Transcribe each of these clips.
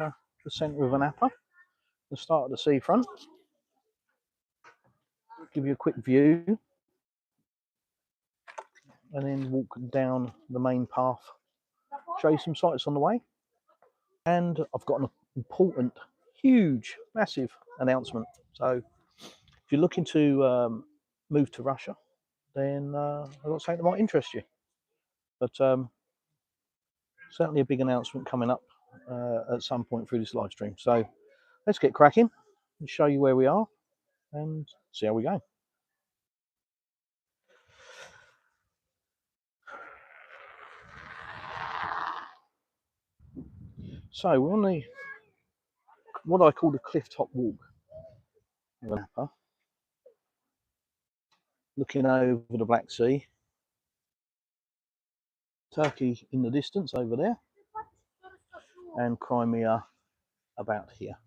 the centre of Anapa, the start of the seafront. Give you a quick view and then walk down the main path, show you some sights on the way. And I've got an important, huge, massive announcement. So if you're looking to move to Russia, then I've got something that might interest you. But certainly a big announcement coming up at some point through this live stream. So let's get cracking and show you where we are and see how we go. So we're on the what I call the cliff top walk of Anapa, looking over the Black Sea, Turkey in the distance over there, and Crimea about here.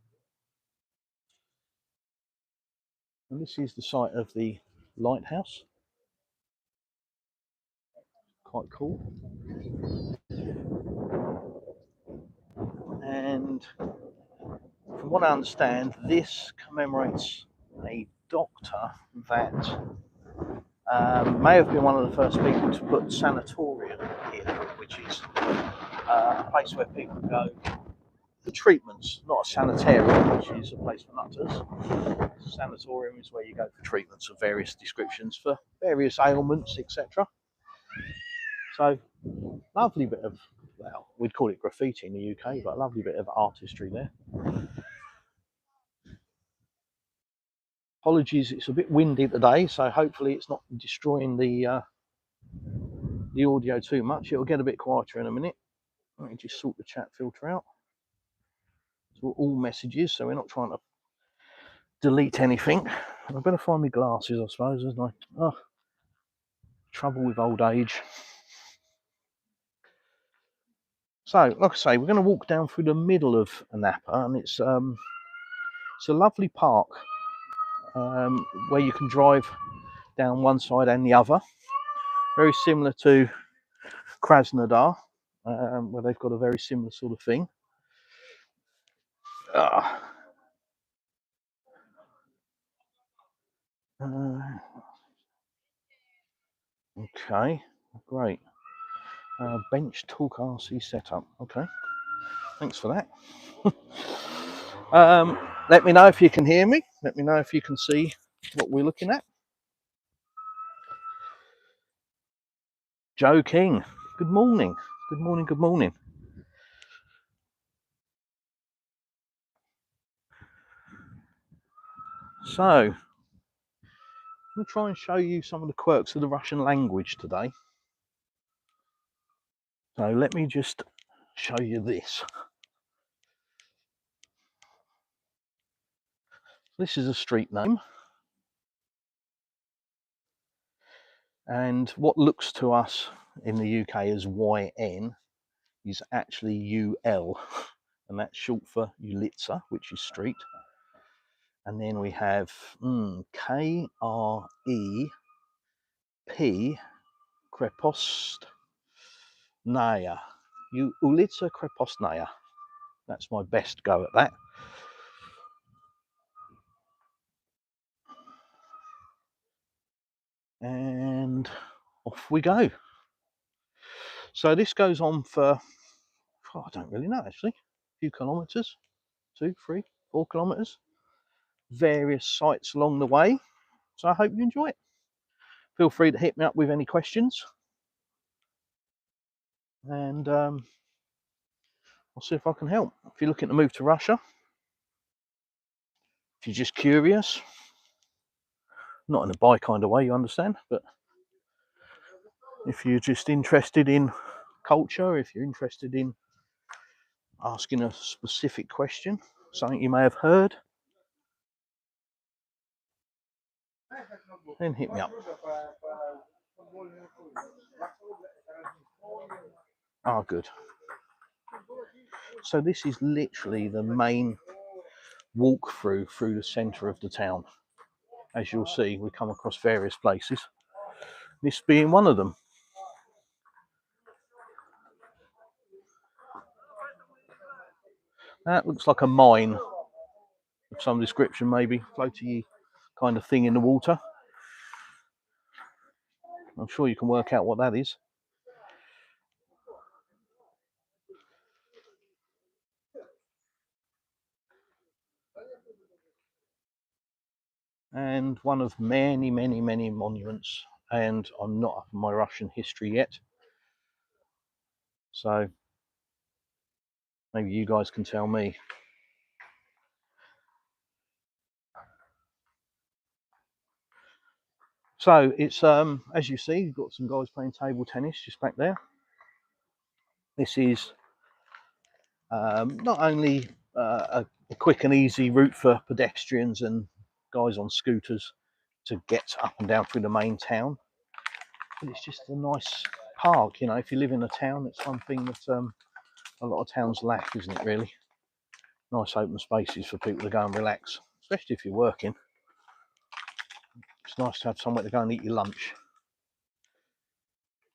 And this is the site of the lighthouse. Quite cool. And from what I understand, this commemorates a doctor that may have been one of the first people to put sanatorium here, which is a place where people go for treatments, not a sanitarium, which is a place for nutters. Sanatorium is where you go for treatments of various descriptions for various ailments, etc. So, lovely bit of, well, we'd call it graffiti in the UK, but a lovely bit of artistry there. Apologies, it's a bit windy today, so hopefully it's not destroying the audio too much. It'll get a bit quieter in a minute. Let me just sort the chat filter out. So all messages, so we're not trying to delete anything. I better find my glasses, I suppose, isn't I? Oh, trouble with old age. So, like I say, we're going to walk down through the middle of Anapa, and it's a lovely park where you can drive down one side and the other. Very similar to Krasnodar, where they've got a very similar sort of thing. Okay, great. Bench talk RC setup. Okay, thanks for that. Let me know if you can hear me. Let me know if you can see what we're looking at. Joe King, good morning. Good morning, good morning. So, I'm going to try and show you some of the quirks of the Russian language today. So let me just show you this. This is a street name. And what looks to us in the UK as YN is actually UL. And that's short for Ulitsa, which is street. And then we have KREP, Krepostnaya. Ulitsa Krepostnaya. That's my best go at that. And off we go. So this goes on for, I don't really know actually, a few kilometres, 2, 3, 4 kilometres. Various sites along the way. So I hope you enjoy it. Feel free to hit me up with any questions. And I'll see if I can help. If you're looking to move to Russia, if you're just curious, not in a buy kind of way, you understand, but if you're just interested in culture, if you're interested in asking a specific question, something you may have heard, then hit me up. Oh, good. So this is literally the main walkthrough through the centre of the town. As you'll see, we come across various places, this being one of them. That looks like a mine of some description, maybe floaty kind of thing in the water. I'm sure you can work out what that is. And one of many, many, many monuments. And I'm not up on my Russian history yet, so maybe you guys can tell me. So it's as you see, you've got some guys playing table tennis just back there. This is not only a quick and easy route for pedestrians and guys on scooters to get up and down through the main town, but it's just a nice park. You know, if you live in a town, it's one thing that a lot of towns lack, isn't it, really? Nice open spaces for people to go and relax, especially if you're working. It's nice to have somewhere to go and eat your lunch.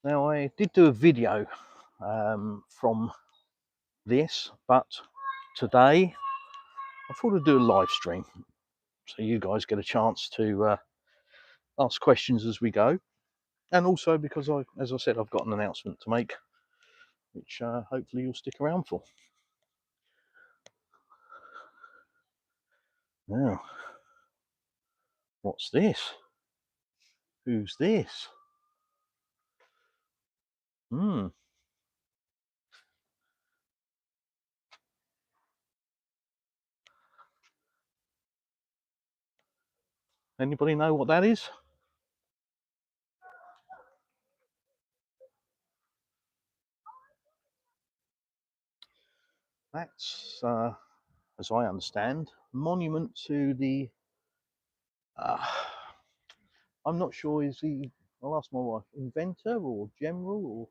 Now, I did do a video from this, but today I thought I'd do a live stream so you guys get a chance to ask questions as we go, and also because as I said, I've got an announcement to make, which hopefully you'll stick around for. Now, what's this? Who's this? Anybody know what that is? That's, as I understand, monument to the. I'm not sure. Is he? I'll ask my wife. Inventor or general or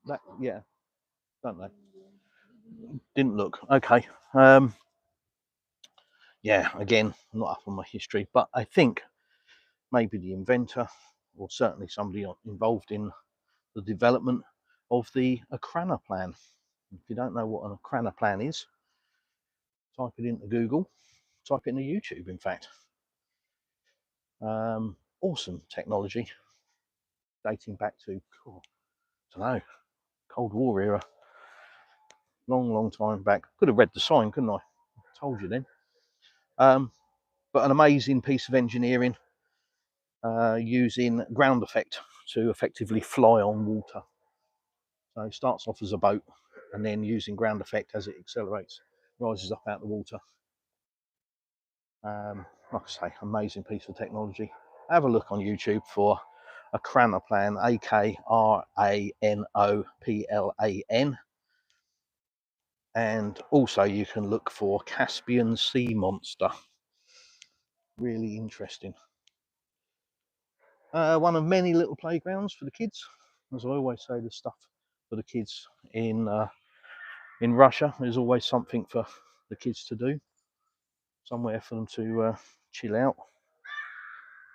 that? Yeah, don't know. Didn't look. Okay. Yeah. Again, I'm not up on my history, but I think maybe the inventor, or certainly somebody involved in the development of the Akrana plan. If you don't know what an Akrana plan is, type it into Google, type it into YouTube, in fact. Awesome technology dating back to, I don't know, Cold War era. Long time back. Could have read the sign, couldn't I? Told you then. But an amazing piece of engineering using ground effect to effectively fly on water. So it starts off as a boat and then using ground effect as it accelerates, rises up out of the water. Like I say, amazing piece of technology. Have a look on YouTube for Akrana plan, Akranoplan. And also you can look for Caspian Sea Monster. Really interesting. One of many little playgrounds for the kids. As I always say, the stuff for the kids in Russia. There's always something for the kids to do. Somewhere for them to chill out.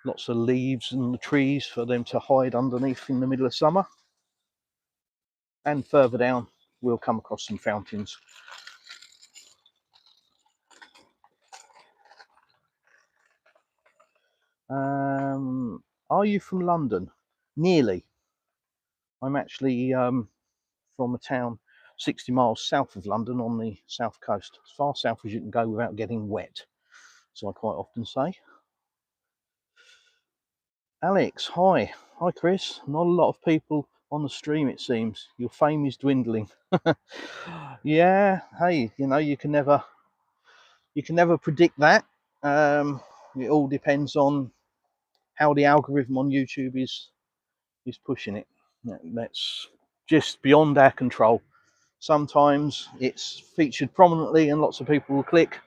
Lots of leaves and the trees for them to hide underneath in the middle of summer. And further down, we'll come across some fountains. Are you from London? Nearly. I'm actually from a town 60 miles south of London on the south coast, as far south as you can go without getting wet, so I quite often say. Alex, hi. Hi, Chris. Not a lot of people on the stream, it seems. Your fame is dwindling. Yeah, hey, you know, you can never predict that. It all depends on how the algorithm on YouTube is pushing it. That's just beyond our control. Sometimes it's featured prominently and lots of people will click.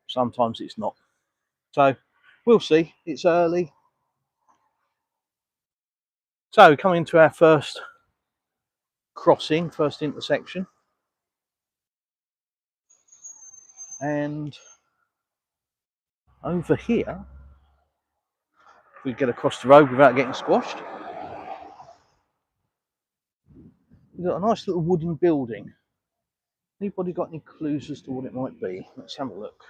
Sometimes it's not. So we'll see. It's early. So coming to our first crossing, first intersection. And over here, if we get across the road without getting squashed, we've got a nice little wooden building. Anybody got any clues as to what it might be? Let's have a look.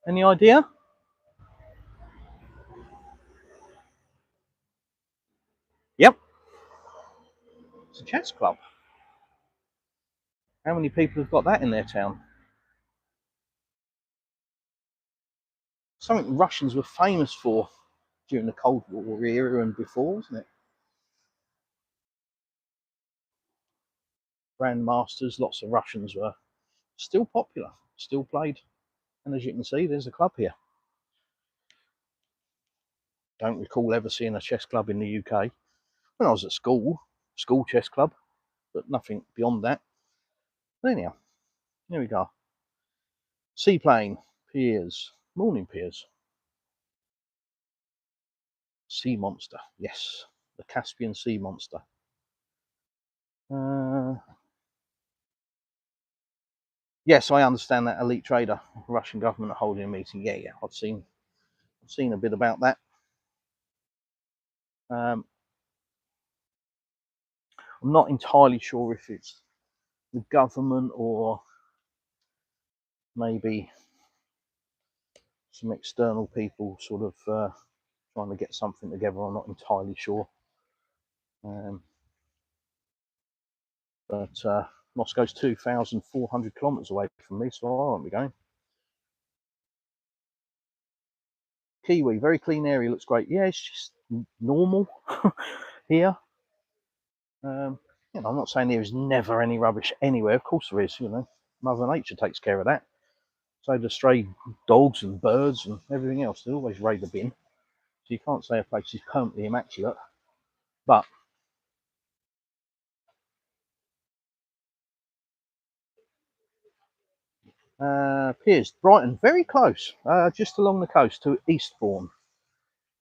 Any idea? Yep, it's a chess club. How many people have got that in their town? Something Russians were famous for during the Cold War era and before, wasn't it? Grandmasters, lots of Russians were still popular, still played. And as you can see, there's a club here. Don't recall ever seeing a chess club in the UK. When I was at school chess club, but nothing beyond that. But anyhow, here we go. Seaplane, piers, morning piers. Sea monster, yes, the Caspian sea monster. Yes, I understand that elite trader, Russian government are holding a meeting. Yeah, I've seen a bit about that. I'm not entirely sure if it's the government or maybe some external people sort of trying to get something together. I'm not entirely sure. But Moscow's 2,400 kilometers away from me, so I won't be going. Kiwi, very clean area, looks great. Yeah, it's just normal here. I'm not saying there is never any rubbish anywhere. Of course there is. Mother Nature takes care of that. So do stray dogs and birds and everything else. They always raid the bin. So you can't say a place is permanently immaculate. But Piers, Brighton, very close, just along the coast to Eastbourne.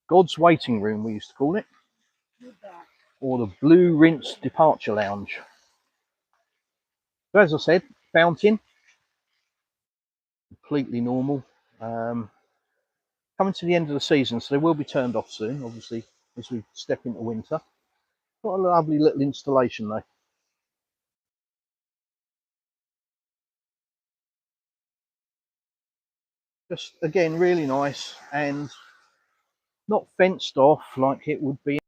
God's Waiting Room, we used to call it, or the Blue Rinse Departure Lounge. So as I said, fountain, completely normal. Coming to the end of the season, so they will be turned off soon, obviously, as we step into winter. What a lovely little installation, though. Just, again, really nice and not fenced off like it would be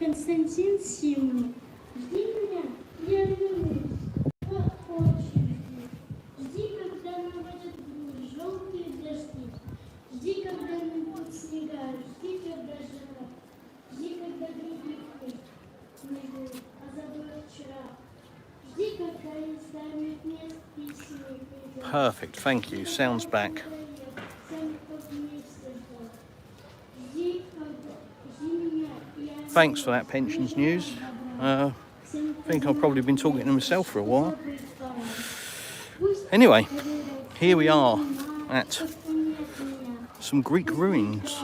Константин Симонов. Жди меня, я вернусь. Как хочешь жди. Жди, когда наводят желтые дожди. Жди, когда найдут снега. Жди, когда жара. Жди, когда других нет. Снегу, а забыл вчера. Жди, когда не станет мест письма. Perfect, thank you. Sounds back. Thanks for that pensions news. I think I've probably been talking to myself for a while. Anyway, here we are at some Greek ruins.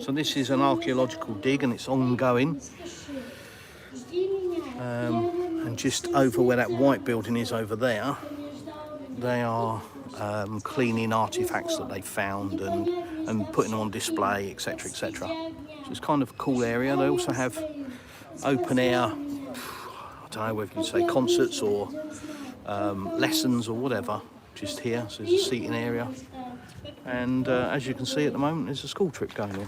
So this is an archaeological dig and it's ongoing. And just over where that white building is over there, they are cleaning artifacts that they found and putting them on display, etc, etc. So it's kind of a cool area. They also have open air, I don't know whether you'd say concerts or lessons or whatever, just here. So there's a seating area. And as you can see at the moment, there's a school trip going on.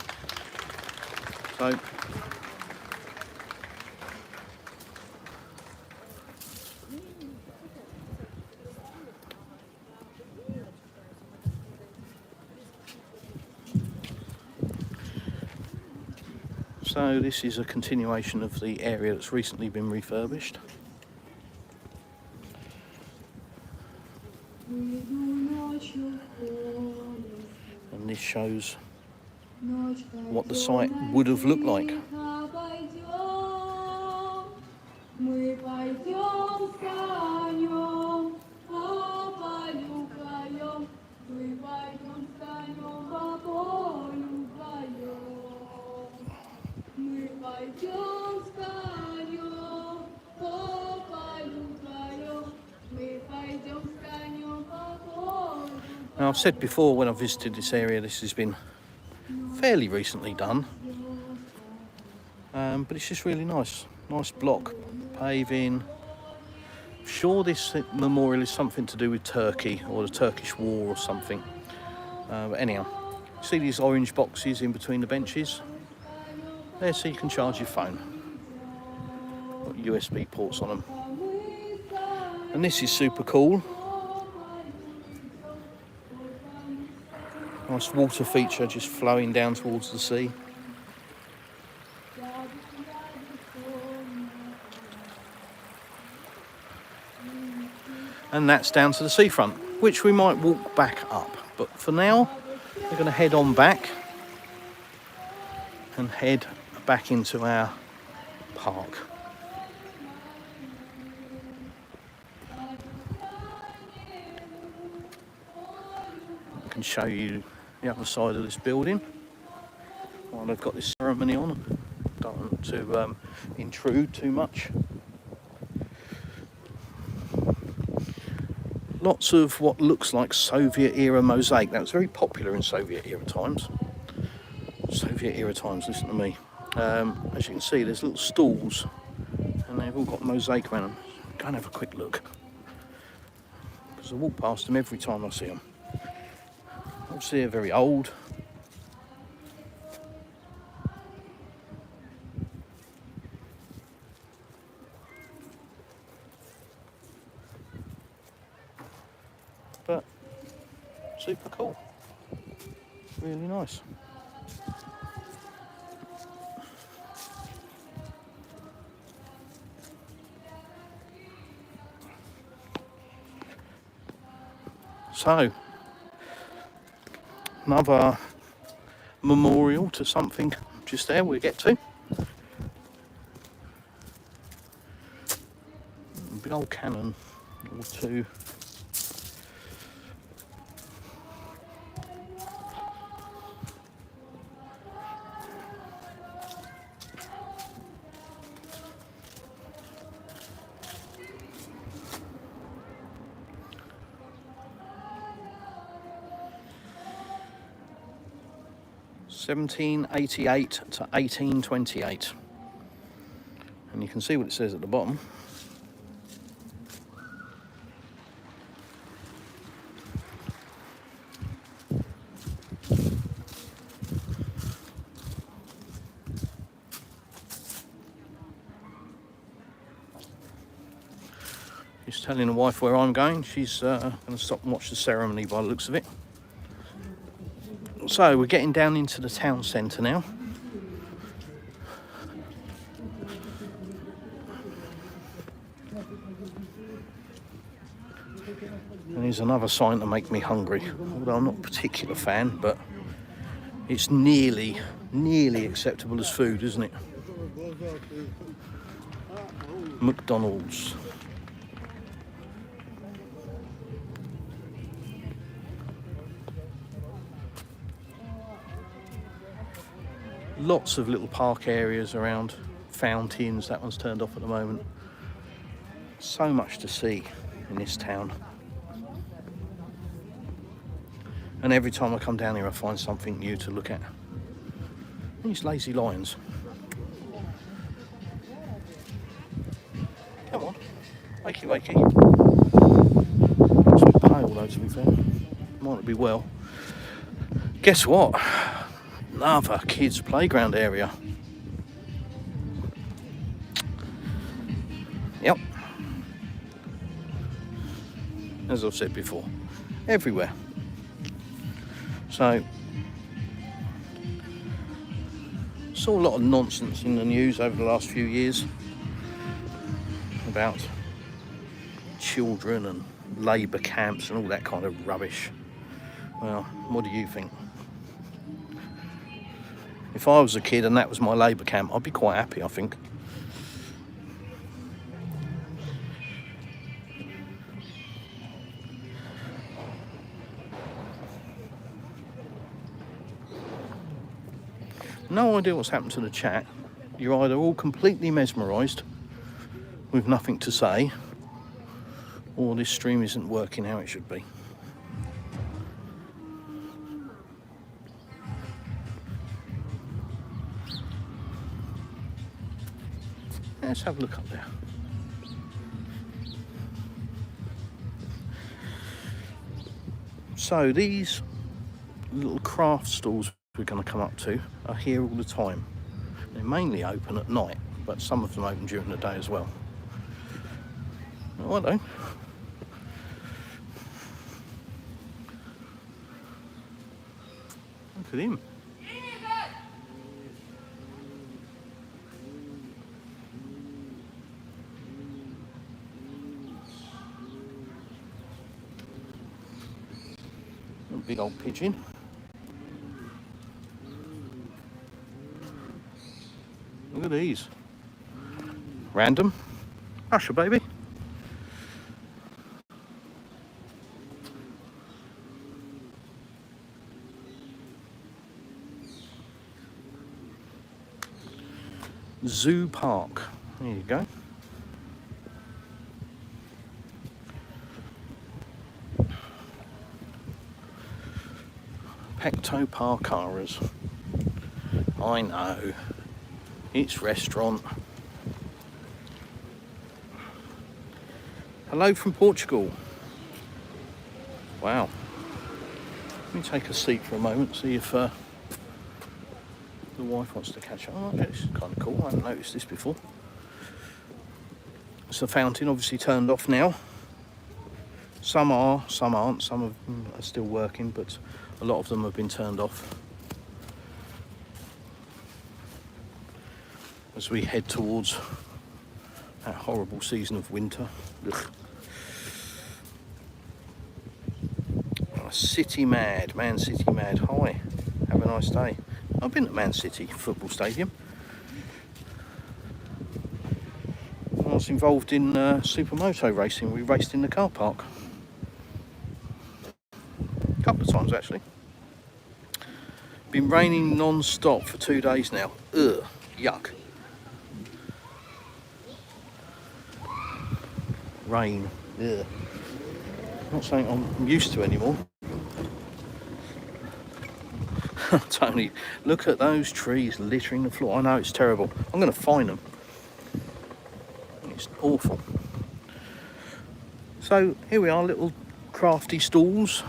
So this is a continuation of the area that's recently been refurbished. And this shows what the site would have looked like. Now, I've said before when I visited this area, this has been fairly recently done, but it's just really nice. Nice block paving. I'm sure this memorial is something to do with Turkey or the Turkish War or something. But anyhow, see these orange boxes in between the benches? There, so you can charge your phone. Got USB ports on them. And this is super cool. Nice water feature just flowing down towards the sea. And that's down to the seafront, which we might walk back up. But for now, we're going to head on back and head back into our park. I can show you the other side of this building while they've got this ceremony on. Don't want to intrude too much. Lots of what looks like Soviet era mosaic. That was very popular in Soviet era times. Soviet era times, listen to me. As you can see, there's little stalls and they've all got mosaic around them. Go and have a quick look, because I walk past them every time I see them. Obviously they're very old. But super cool. Really nice. So, another memorial to something just there we'll get to. Big old cannon or two. (1788 to 1828), and you can see what it says at the bottom. She's telling the wife where I'm going. She's going to stop and watch the ceremony by the looks of it. So we're getting down into the town centre now. And here's another sign to make me hungry. Although I'm not a particular fan, but it's nearly acceptable as food, isn't it? McDonald's. Lots of little park areas around, fountains. That one's turned off at the moment. So much to see in this town. And every time I come down here I find something new to look at. These lazy lions. Come on, wakey wakey. It's a bit pale though, to be fair. Might not be well. Guess what? Another kids' playground area. Yep. As I've said before, everywhere. So, saw a lot of nonsense in the news over the last few years about children and labour camps and all that kind of rubbish. Well, what do you think? If I was a kid and that was my labour camp, I'd be quite happy, I think. No idea what's happened to the chat. You're either all completely mesmerised with nothing to say, or this stream isn't working how it should be. Let's have a look up there. So these little craft stalls we're going to come up to are here all the time. They're mainly open at night, but some of them open during the day as well. Oh, hello. Look at him. A big old pigeon. Look at these. Random. Usher, baby. Zoo Park. There you go. Pecto Parkaras. I know. It's restaurant. Hello from Portugal. Wow. Let me take a seat for a moment, see if the wife wants to catch up. Oh, this is kind of cool. I haven't noticed this before. It's a fountain, obviously turned off now. Some are, some aren't. Some of them are still working, but a lot of them have been turned off. As we head towards that horrible season of winter. Ugh. City Mad, Man City Mad. Hi, have a nice day. I've been at Man City football stadium. I was involved in supermoto racing. We raced in the car park. A couple of times actually. Been raining non-stop for 2 days now. Ugh, yuck. Rain. Ugh. Not something I'm used to anymore. Tony, look at those trees littering the floor. I know it's terrible. I'm going to fine them. It's awful. So here we are, little crafty stalls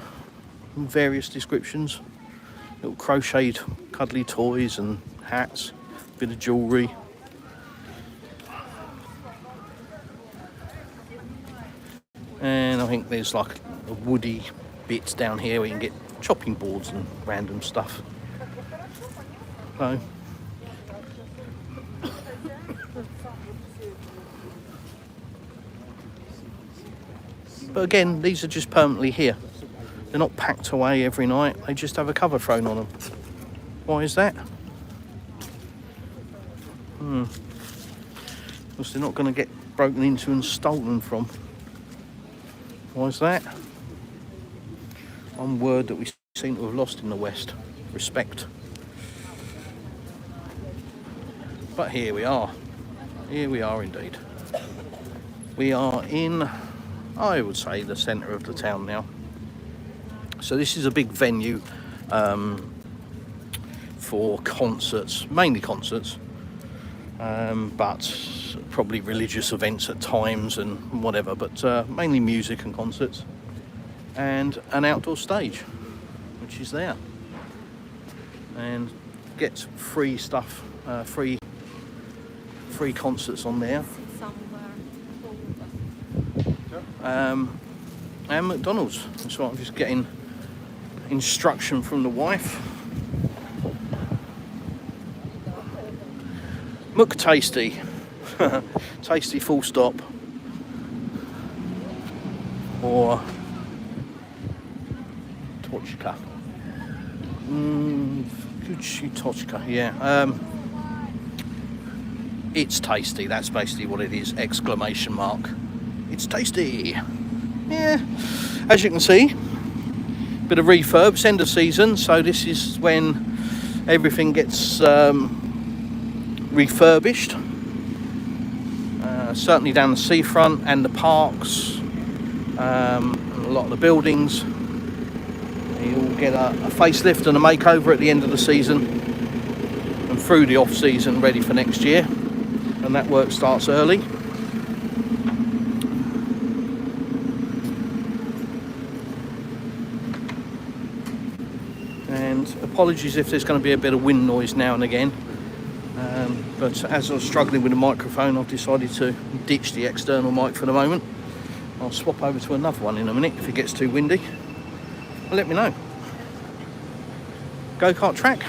in various descriptions. Little crocheted cuddly toys and hats, bit of jewellery. And I think there's like a woody bits down here where you can get chopping boards and random stuff. So but again, these are just permanently here. They're not packed away every night. They just have a cover thrown on them. Why is that? Because they're not going to get broken into and stolen from. Why is that? One word that we seem to have lost in the West. Respect. But here we are. Here we are indeed. We are in, I would say, the centre of the town now. So this is a big venue for concerts, mainly concerts, but probably religious events at times and whatever, but mainly music and concerts, and an outdoor stage, which is there, and gets free stuff, free concerts on there. And McDonald's. So I'm just getting instruction from the wife. McTasty. Tasty full stop. Or Tochka. Tochka, yeah. It's tasty, that's basically what it is, exclamation mark. It's tasty. Yeah, as you can see, bit of refurb, it's end of season, so this is when everything gets refurbished. Certainly down the seafront and the parks, and a lot of the buildings. You'll get a facelift and a makeover at the end of the season and through the off season, ready for next year, and that work starts early. And apologies if there's going to be a bit of wind noise now and again, but as I was struggling with the microphone, I've decided to ditch the external mic for the moment. I'll swap over to another one in a minute if it gets too windy. Well, let me know. Go-kart track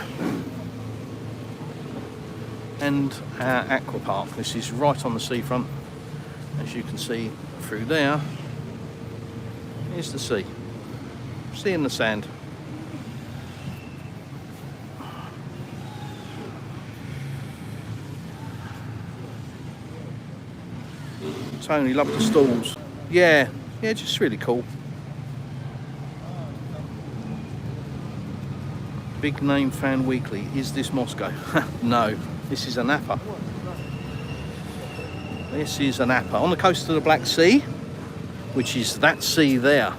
and our aqua park. This is right on the seafront. As you can see through there, here's the sea. Sea in the sand. Tony, love the stalls. Yeah, just really cool. Big Name Fan Weekly. Is this Moscow? No, this is Anapa. This is Anapa on the coast of the Black Sea, which is that sea there.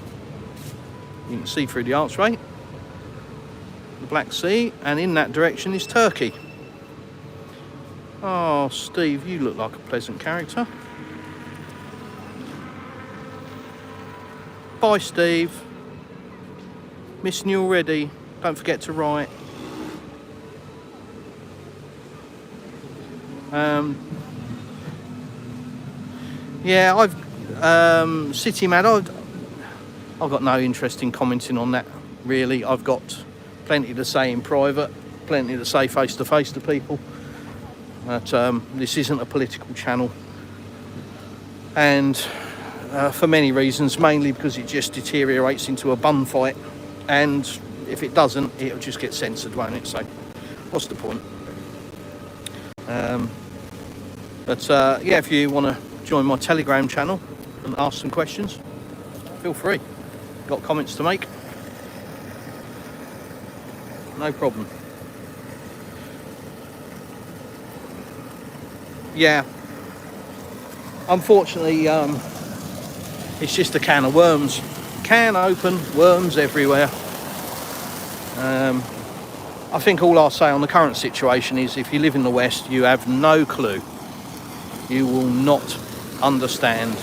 You can see through the archway the Black Sea, and in that direction is Turkey. Oh, Steve, you look like a pleasant character. Bye, Steve. Missing you already. Don't forget to write. Yeah, I've City Mad. I've got no interest in commenting on that. Really, I've got plenty to say in private, plenty to say face to face to people. But this isn't a political channel, and for many reasons, mainly because it just deteriorates into a bun fight, and if it doesn't, it'll just get censored, won't it? So what's the point? Yeah, if you want to join my Telegram channel and ask some questions, feel free. Got comments to make? No problem. Yeah, unfortunately, it's just a can of worms. Can open, worms everywhere. I think all I'll say on the current situation is if you live in the West, you have no clue. You will not understand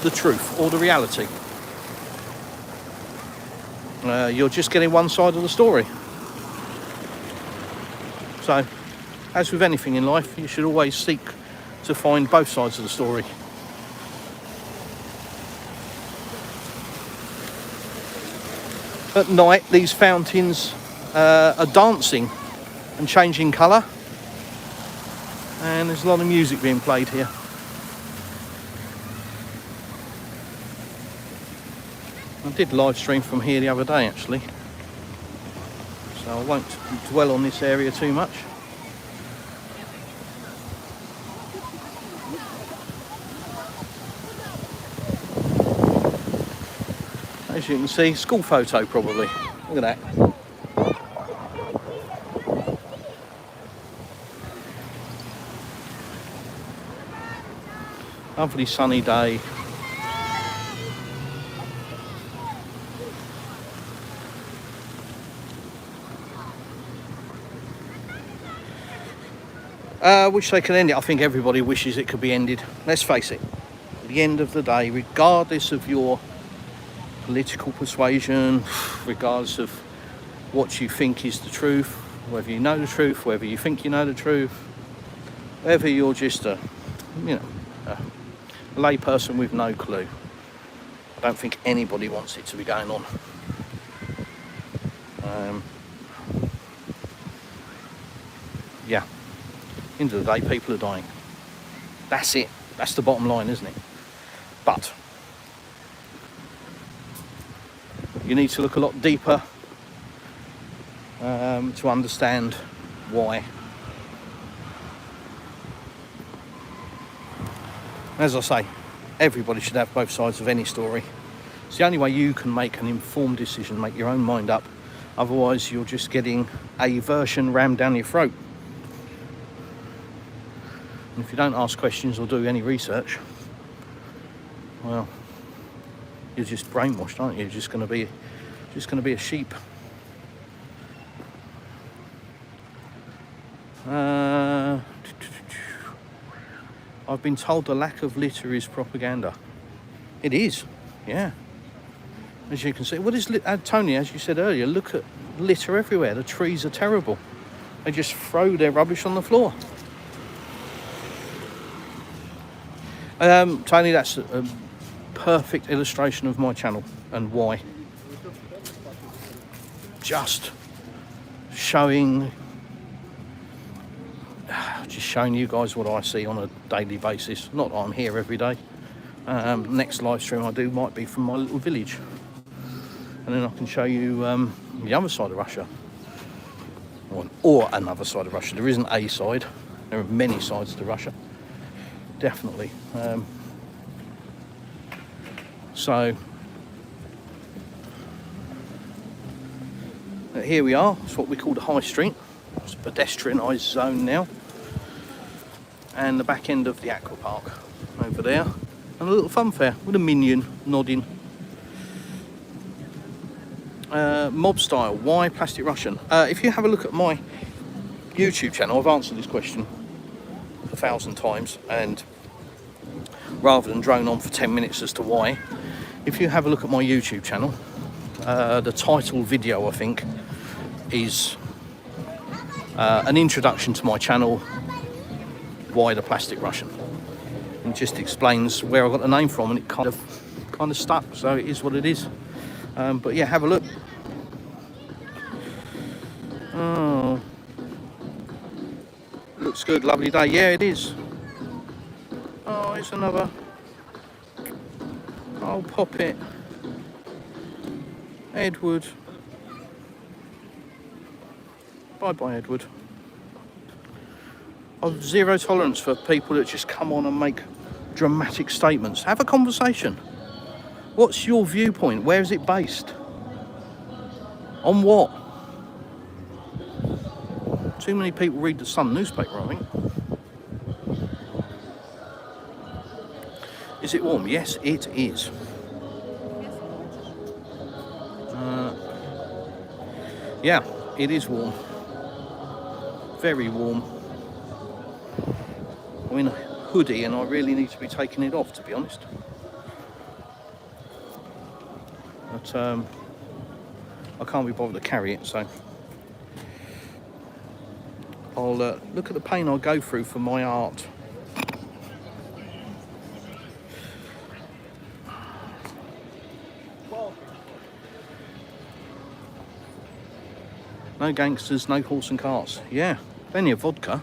the truth or the reality. You're just getting one side of the story. So, as with anything in life, you should always seek to find both sides of the story. At night, these fountains are dancing and changing colour, and there's a lot of music being played here. I did live stream from here the other day actually, so I won't dwell on this area too much. As you can see, school photo probably. Look at that. Lovely sunny day. Wish they could end it. I think everybody wishes it could be ended. Let's face it, at the end of the day, regardless of your political persuasion, regardless of what you think is the truth, whether you know the truth, whether you think you know the truth, whether you're just a lay person with no clue, I don't think anybody wants it to be going on. Yeah, end of the day, people are dying. That's it. That's the bottom line, isn't it? But you need to look a lot deeper to understand why. As I say, everybody should have both sides of any story. It's the only way you can make an informed decision, make your own mind up. Otherwise, you're just getting a version rammed down your throat. And if you don't ask questions or do any research, well, you're just brainwashed, aren't you? You're just going to be a sheep. I've been told the lack of litter is propaganda. It is, yeah. As you can see, what is Tony? As you said earlier, look at litter everywhere. The trees are terrible. They just throw their rubbish on the floor. Tony, that's a perfect illustration of my channel and why. Just showing you guys what I see on a daily basis. Not that I'm here every day. Next live stream I do might be from my little village, and then I can show you the other side of Russia, or another side of Russia. There isn't a side. There are many sides to Russia. Definitely. So here we are. It's what we call the high street. It's a pedestrianised zone now, and the back end of the aqua park over there, and a little fun fair with a minion nodding. Mob style, why plastic Russian? If you have a look at my YouTube channel, I've answered this question 1,000 times, and rather than drone on for 10 minutes as to why, if you have a look at my YouTube channel, the title video I think is an introduction to my channel, why the plastic Russian, and just explains where I got the name from, and it kind of stuck, so it is what it is. But yeah, have a look. Oh, looks good, lovely day. Yeah, it is. Oh, it's another. I'll pop it. Edward. Bye bye, Edward. I've zero tolerance for people that just come on and make dramatic statements. Have a conversation. What's your viewpoint? Where is it based? On what? Too many people read the Sun newspaper, I think. Is it warm? Yes, it is. Yeah, it is warm. Very warm. I'm in a hoodie and I really need to be taking it off, to be honest. But I can't be bothered to carry it, so I'll look at the pain I go through for my art. No gangsters, no horse and carts. Yeah, plenty of vodka.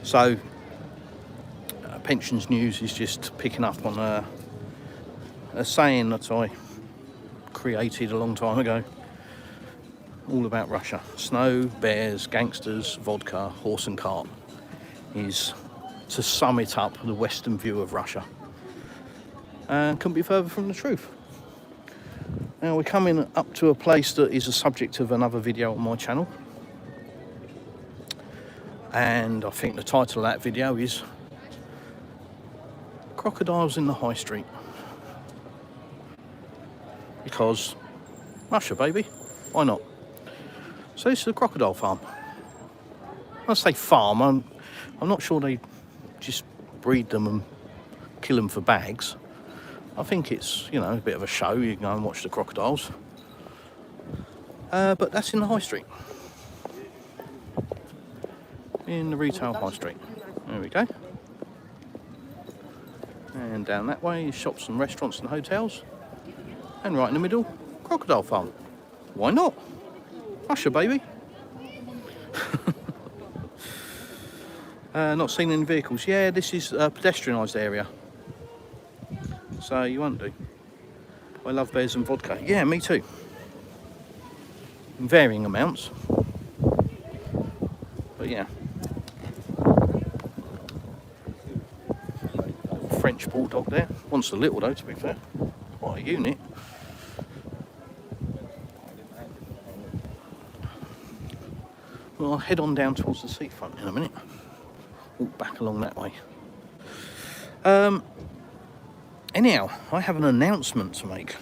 So, Pensions News is just picking up on a saying that I created a long time ago, all about Russia. Snow, bears, gangsters, vodka, horse and cart is, to sum it up, the Western view of Russia. And couldn't be further from the truth. Now we're coming up to a place that is a subject of another video on my channel. And I think the title of that video is Crocodiles in the High Street. Because Russia, baby, why not? So this is a crocodile farm. When I say farm, I'm not sure they just breed them and kill them for bags. I think it's, you know, a bit of a show. You can go and watch the crocodiles. But that's in the high street. In the retail high street. There we go. And down that way is shops and restaurants and hotels. And right in the middle, crocodile farm. Why not? Russia, baby. Not seen any vehicles. Yeah, this is a pedestrianised area. So you won't do. I love bears and vodka. Yeah, me too. In varying amounts. But yeah. French bulldog there. Once a little though, to be fair. Quite a unit. Well, I'll head on down towards the seafront in a minute. Walk back along that way. Anyhow, I have an announcement to make.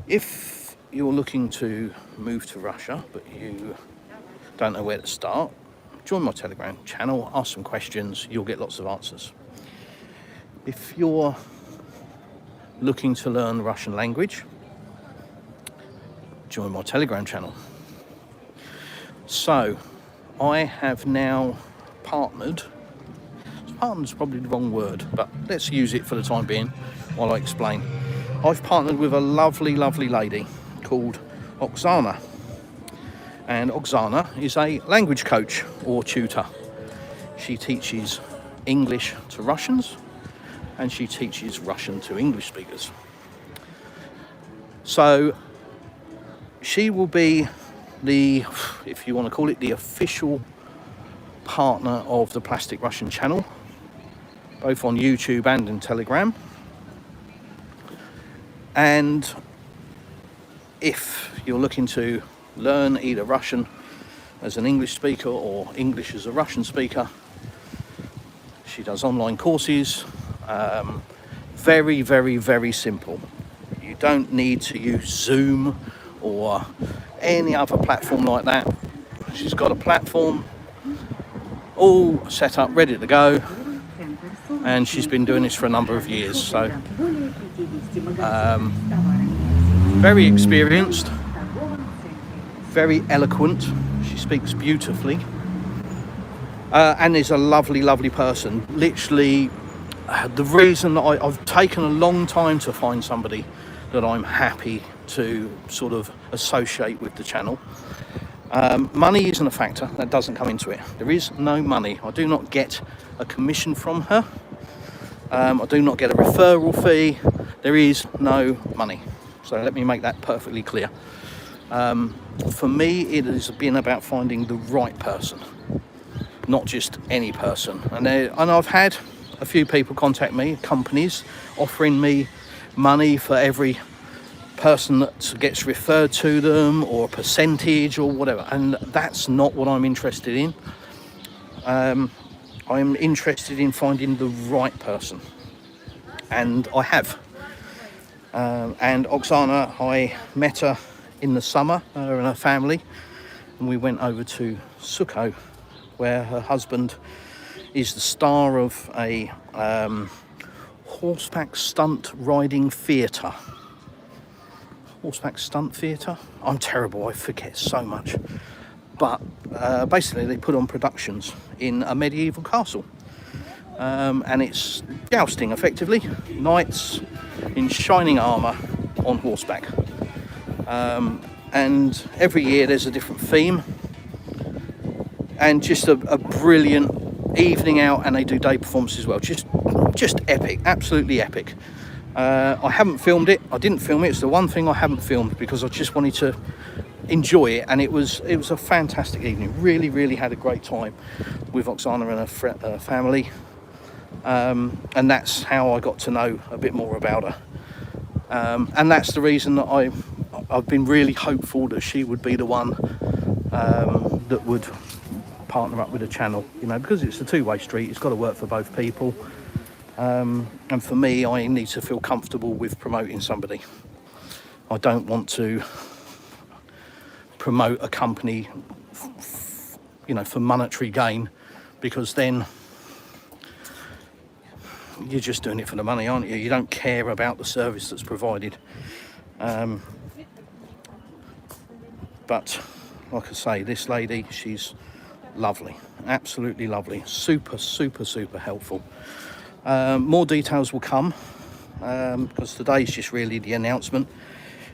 If you're looking to move to Russia, but you don't know where to start, join my Telegram channel, ask some questions, you'll get lots of answers. If you're looking to learn the Russian language, join my Telegram channel. So, I have now partnered. Partnered's probably the wrong word, but let's use it for the time being while I explain. I've partnered with a lovely, lovely lady called Oksana. And Oksana is a language coach or tutor. She teaches English to Russians and she teaches Russian to English speakers. So she will be the, if you want to call it, the official partner of the Plastic Russian channel, both on YouTube and in Telegram. And if you're looking to learn either Russian as an English speaker or English as a Russian speaker, she does online courses. Very, very, very simple. You don't need to use Zoom or any other platform like that. She's got a platform all set up, ready to go, and she's been doing this for a number of years. So very experienced, very eloquent. She speaks beautifully, and is a lovely, lovely person. Literally, the reason that I've taken a long time to find somebody that I'm happy to sort of associate with the channel. Money isn't a factor, that doesn't come into it. There is no money. I do not get a commission from her. I do not get a referral fee. There is no money. So let me make that perfectly clear. For me, it has been about finding the right person, not just any person. And I've had a few people contact me, companies, offering me money for every person that gets referred to them, or a percentage or whatever, and that's not what I'm interested in. I'm interested in finding the right person, and I have. And Oksana, I met her in the summer, her and her family, and we went over to Sukho, where her husband is the star of a horseback stunt riding theatre. Horseback stunt theatre? I'm terrible, I forget so much. But basically they put on productions in a medieval castle and it's jousting effectively, knights in shining armour on horseback. And every year there's a different theme, and just a brilliant evening out, and they do day performances as well. Just epic, absolutely epic. I haven't filmed it. I didn't film it. It's the one thing I haven't filmed because I just wanted to enjoy it, and it was a fantastic evening. Really had a great time with Oksana and her family, and that's how I got to know a bit more about her. And that's the reason that I've been really hopeful that she would be the one that would partner up with the channel, you know, because it's a two-way street. It's got to work for both people, and for me, I need to feel comfortable with promoting somebody. I don't want to promote a company you know, for monetary gain, because then you're just doing it for the money, aren't you? You don't care about the service that's provided. But like I say, this lady, she's lovely, absolutely lovely, super helpful. More details will come, because today's just really the announcement.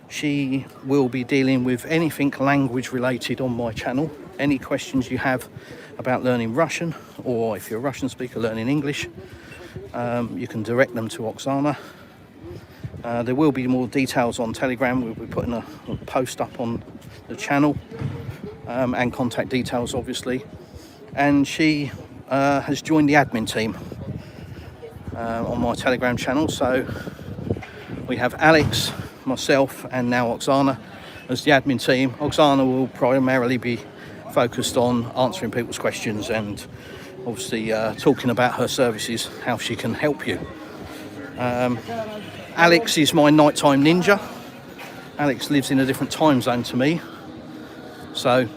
She will be dealing with anything language related on my channel. Any questions you have about learning Russian, or if you're a Russian speaker learning English, you can direct them to Oksana. There will be more details on Telegram. We'll be putting a post up on the channel, and contact details obviously. And she has joined the admin team on my Telegram channel. So we have Alex, myself, and now Oksana as the admin team. Oksana will primarily be focused on answering people's questions and obviously talking about her services, how she can help you. Alex is my nighttime ninja. Alex lives in a different time zone to me, so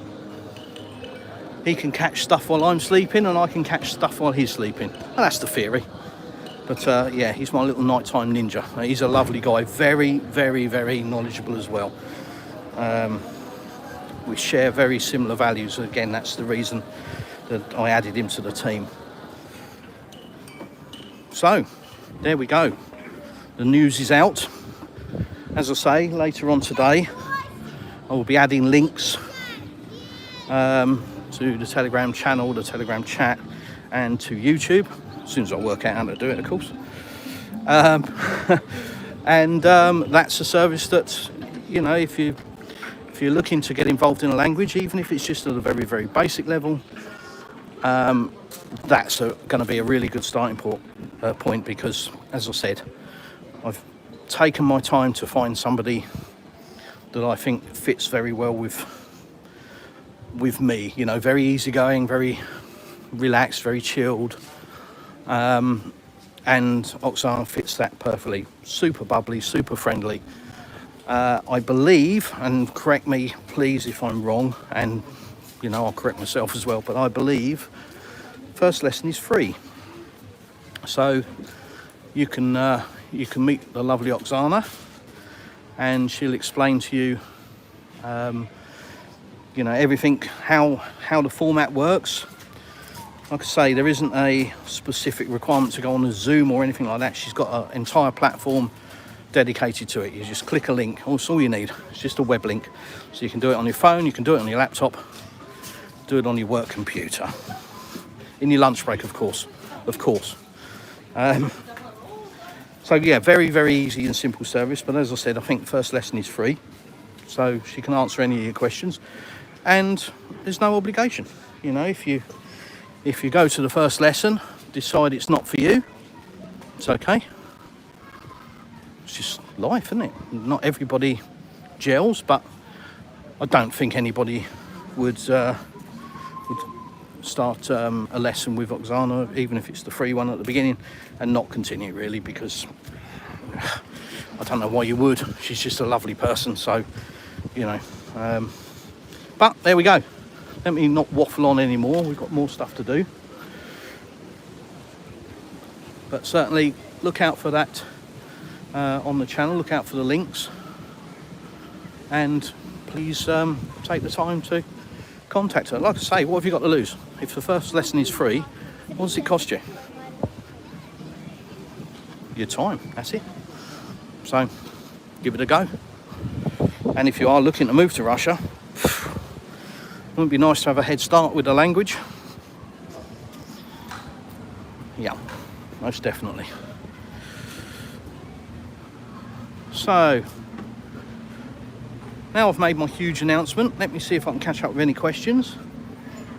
he can catch stuff while I'm sleeping and I can catch stuff while he's sleeping. Well, that's the theory. But yeah, he's my little nighttime ninja. He's a lovely guy, very knowledgeable as well. We share very similar values. Again, that's the reason that I added him to the team. So there we go. The news is out. As I say, later on today I will be adding links to the Telegram channel, the Telegram chat, and to YouTube, as soon as I work out how to do it, of course. And that's a service that, you know, if you're looking to get involved in a language, even if it's just at a very basic level, that's going to be a really good starting point, because, as I said, I've taken my time to find somebody that I think fits very well with me. You know, very easygoing, very relaxed, very chilled, and Oksana fits that perfectly. Super bubbly, super friendly. I believe, and correct me please if I'm wrong, and you know, I'll correct myself as well, but I believe first lesson is free. So you can meet the lovely Oksana, and she'll explain to you, you know, everything, how the format works. Like I say, there isn't a specific requirement to go on a Zoom or anything like that. She's got an entire platform dedicated to it. You just click a link. That's all you need. It's just a web link. So you can do it on your phone, you can do it on your laptop, do it on your work computer. In your lunch break, of course. So yeah, very easy and simple service. But as I said, I think first lesson is free. So she can answer any of your questions. And there's no obligation. You know, if you go to the first lesson, decide it's not for you, it's okay. It's just life, isn't it? Not everybody gels, but I don't think anybody would start a lesson with Oksana, even if it's the free one at the beginning, and not continue, really, because I don't know why you would. She's just a lovely person, so, you know. But there we go. Let me not waffle on anymore. We've got more stuff to do. But certainly look out for that on the channel. Look out for the links. And please take the time to contact her. Like I say, what have you got to lose? If the first lesson is free, what does it cost you? your time. That's it. So give it a go. And if you are looking to move to Russia, wouldn't it be nice to have a head start with the language? Yeah, most definitely. So now I've made my huge announcement, let me see if I can catch up with any questions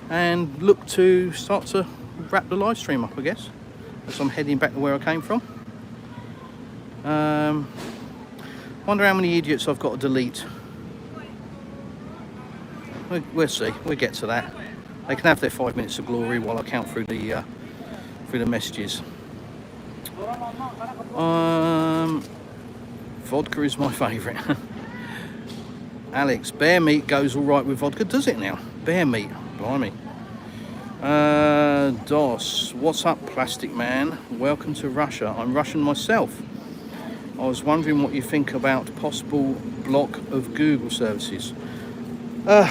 and look to start to wrap the live stream up, I guess, as I'm heading back to where I came from. Wonder how many idiots I've got to delete. We'll see, we'll get to that. They can have their 5 minutes of glory while I count through the messages. Vodka is my favourite. Alex, bear meat goes all right with vodka, does it now? Bear meat, blimey. Dos, what's up, Plastic Man? Welcome to Russia. I'm Russian myself. I was wondering what you think about possible block of Google services. You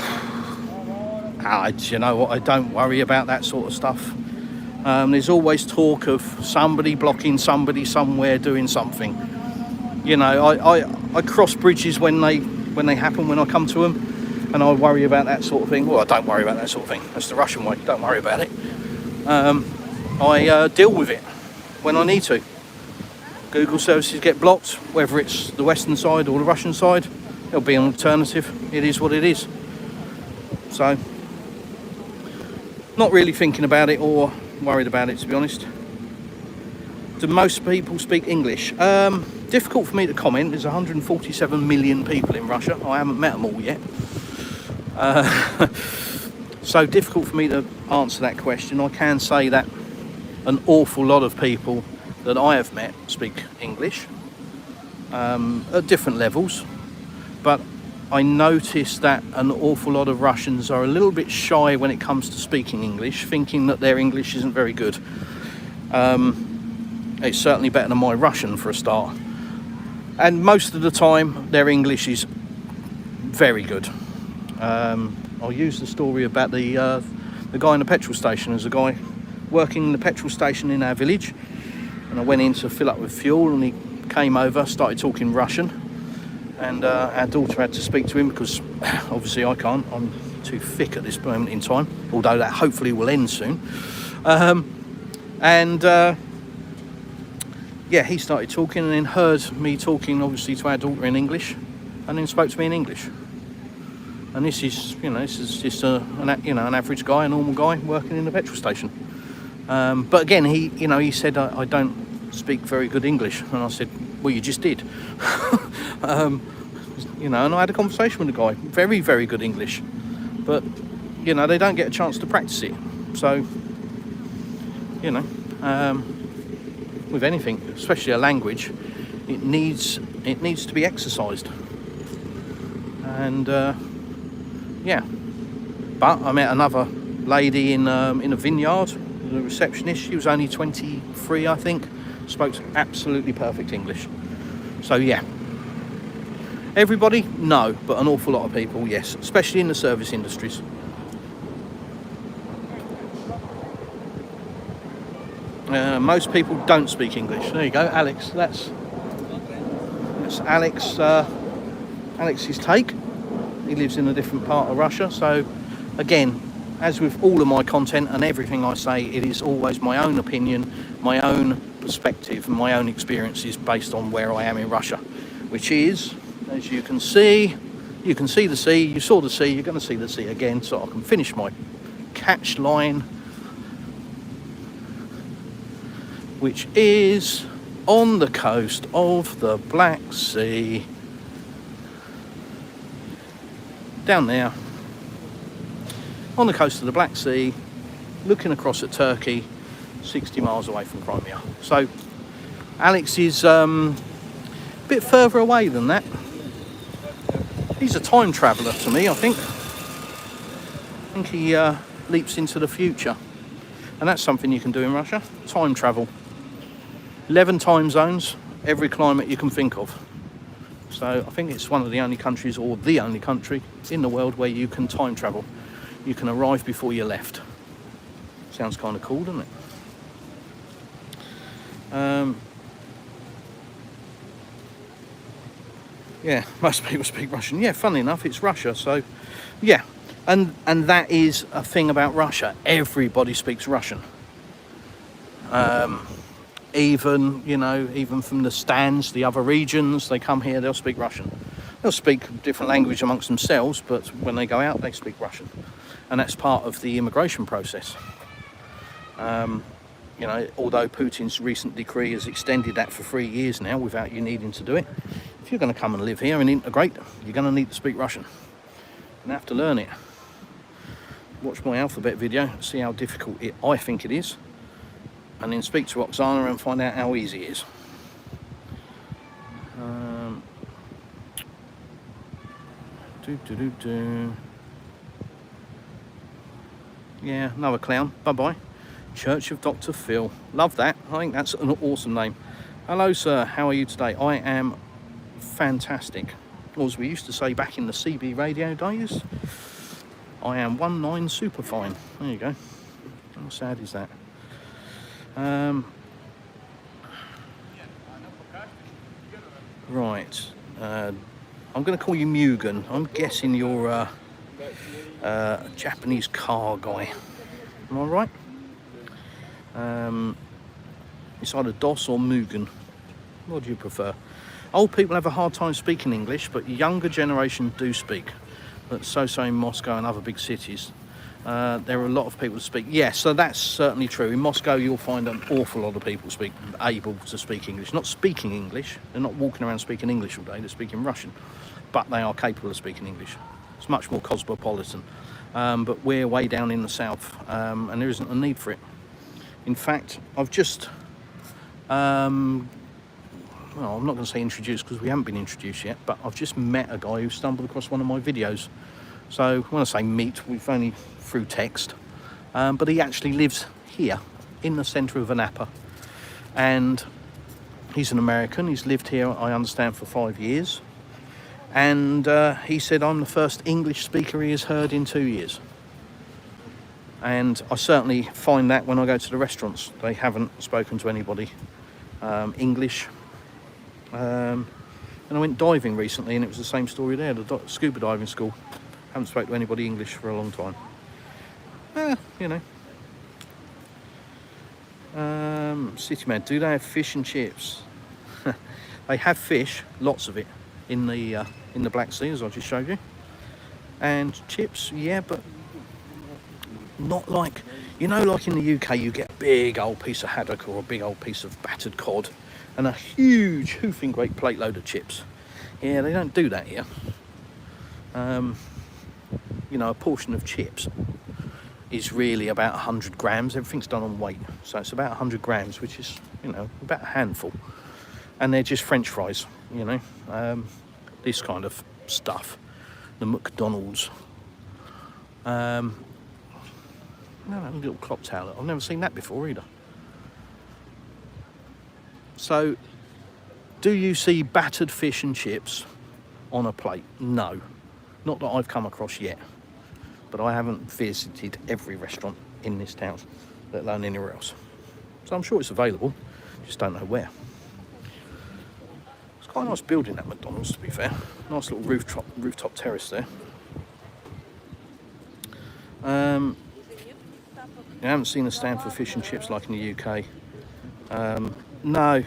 know what? I don't worry about that sort of stuff. There's always talk of somebody blocking somebody somewhere doing something. You know, I cross bridges when they happen, when I come to them, and I worry about that sort of thing. Well, I don't worry about that sort of thing. That's the Russian way. Don't worry about it. I deal with it when I need to. Google services get blocked, whether it's the Western side or the Russian side. There'll be an alternative. It is what it is. So, not really thinking about it or worried about it, to be honest. Do most people speak English? Difficult for me to comment. There's 147 million people in Russia. I haven't met them all yet. So difficult for me to answer that question. I can say that an awful lot of people that I have met speak English at different levels, but I notice that an awful lot of Russians are a little bit shy when it comes to speaking English, thinking that their English isn't very good. It's certainly better than my Russian for a start, and most of the time their English is very good. I'll use the story about the guy in the petrol station. There's a guy working in the petrol station in our village, and I went in to fill up with fuel, and he came over, started talking Russian, and our daughter had to speak to him because obviously I can't. I'm too thick at this moment in time, although that hopefully will end soon. Yeah, he started talking and then heard me talking obviously to our daughter in English, and then spoke to me in English. And this is just an average guy, a normal guy working in the petrol station. But again, he said I don't speak very good English, and I said, well, you just did. And I had a conversation with the guy. Very, very good English, but they don't get a chance to practice it. So with anything, especially a language, it needs to be exercised. And yeah, but I met another lady in a vineyard, the receptionist. She was only 23, I think. Spoke absolutely perfect English. So yeah, everybody, no, but an awful lot of people, yes, especially in the service industries. Most people don't speak English. There you go, Alex. That's Alex. Alex's take. He lives in a different part of Russia. So again, as with all of my content and everything I say, it is always my own opinion, my own perspective, and my own experiences based on where I am in Russia, which is, as you can see the sea. You saw the sea. You're going to see the sea again. So I can finish my catch line, which is on the coast of the Black Sea. Down there, on the coast of the Black Sea, looking across at Turkey, 60 miles away from Crimea. So Alex is a bit further away than that. He's a time traveller to me, I think. I think he leaps into the future. And that's something you can do in Russia, time travel. 11 time zones, every climate you can think of. So I think it's one of the only countries, or the only country in the world where you can time travel. You can arrive before you left. Sounds kind of cool, doesn't it? Yeah, most people speak Russian. Yeah, funny enough, it's Russia, so yeah. And that is a thing about Russia. Everybody speaks Russian. Even, you know, even from the stands, the other regions, they come here, they'll speak Russian. They'll speak a different language amongst themselves, but when they go out, they speak Russian. And that's part of the immigration process. You know, although Putin's recent decree has extended that for 3 years now without you needing to do it, if you're going to come and live here and integrate, you're going to need to speak Russian. And have to learn it. Watch my alphabet video, see how difficult I think it is, and then speak to Oksana and find out how easy it is. Yeah, another clown. Bye-bye. Church of Dr. Phil. Love that. I think that's an awesome name. Hello, sir. How are you today? I am fantastic. Or as we used to say back in the CB radio days, I am 19 superfine. There you go. How sad is that? Right. I'm going to call you Mugen. I'm guessing you're a Japanese car guy. Am I right? It's either DOS or Mugen. What do you prefer? Old people have a hard time speaking English, but younger generation do speak. But so in Moscow and other big cities, there are a lot of people to speak. Yes, so that's certainly true. In Moscow, you'll find an awful lot of people able to speak English. Not speaking English. They're not walking around speaking English all day. They're speaking Russian. But they are capable of speaking English. It's much more cosmopolitan. But we're way down in the south, and there isn't a need for it. In fact, I've just... well, I'm not going to say introduced because we haven't been introduced yet, but I've just met a guy who stumbled across one of my videos. So when I say meet, we've only through text, but he actually lives here in the centre of Anapa, and he's an American. He's lived here, I understand, for 5 years, and he said I'm the first English speaker he has heard in 2 years. And I certainly find that when I go to the restaurants, they haven't spoken to anybody English. And I went diving recently, and it was the same story there. The scuba diving school, haven't spoken to anybody English for a long time. You know. City Man, do they have fish and chips? They have fish, lots of it, in the Black Sea, as I just showed you. And chips, yeah, but not like, you know, like in the UK, you get a big old piece of haddock or a big old piece of battered cod and a huge hoofing great plate load of chips. Yeah, they don't do that here. You know, a portion of chips is really about 100 grams. Everything's done on weight, so it's about 100 grams, which is, you know, about a handful. And they're just French fries, you know, this kind of stuff. The McDonald's. No, that little clock tower. I've never seen that before either. So, do you see battered fish and chips on a plate? No, not that I've come across yet. But I haven't visited every restaurant in this town, let alone anywhere else. So I'm sure it's available, just don't know where. It's quite a nice building, that McDonald's, to be fair. Nice little rooftop terrace there. I haven't seen a stand for fish and chips like in the UK. No.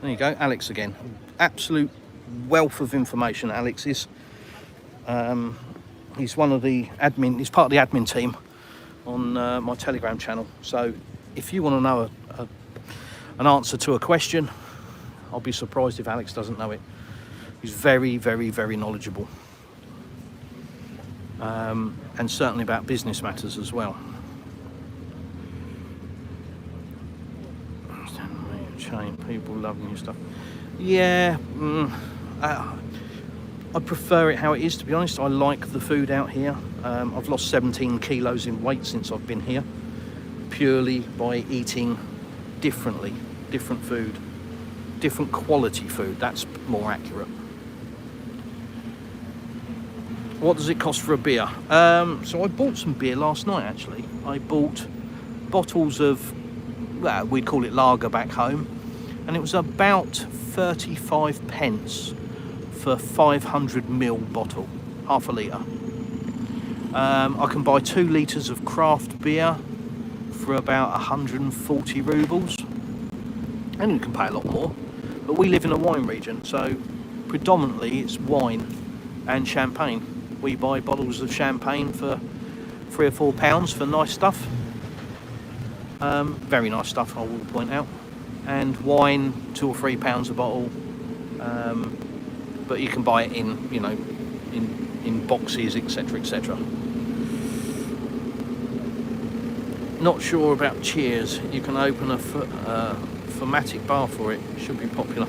There you go, Alex again. Absolute wealth of information, Alex is. He's one of the admin, he's part of the admin team on my Telegram channel. So if you want to know an answer to a question, I'll be surprised if Alex doesn't know it. He's very, very, very knowledgeable. And certainly about business matters as well. People loving your stuff. Yeah, I prefer it how it is, to be honest. I like the food out here. I've lost 17 kilos in weight since I've been here, purely by eating different food, different quality food. That's more accurate. What does it cost for a beer? So I bought some beer last night, actually. I bought bottles of, well, we'd call it lager back home. and it was about 35 pence for 500ml bottle, half a litre. I can buy 2 litres of craft beer for about 140 rubles, and you can pay a lot more, but we live in a wine region, so predominantly it's wine and champagne. We buy bottles of champagne for £3 or £4 for nice stuff, very nice stuff I will point out, and wine £2 or £3 a bottle, but you can buy it in, you know, in boxes, etc, etc. Not sure about Cheers. You can open a thematic bar for it. Should be popular.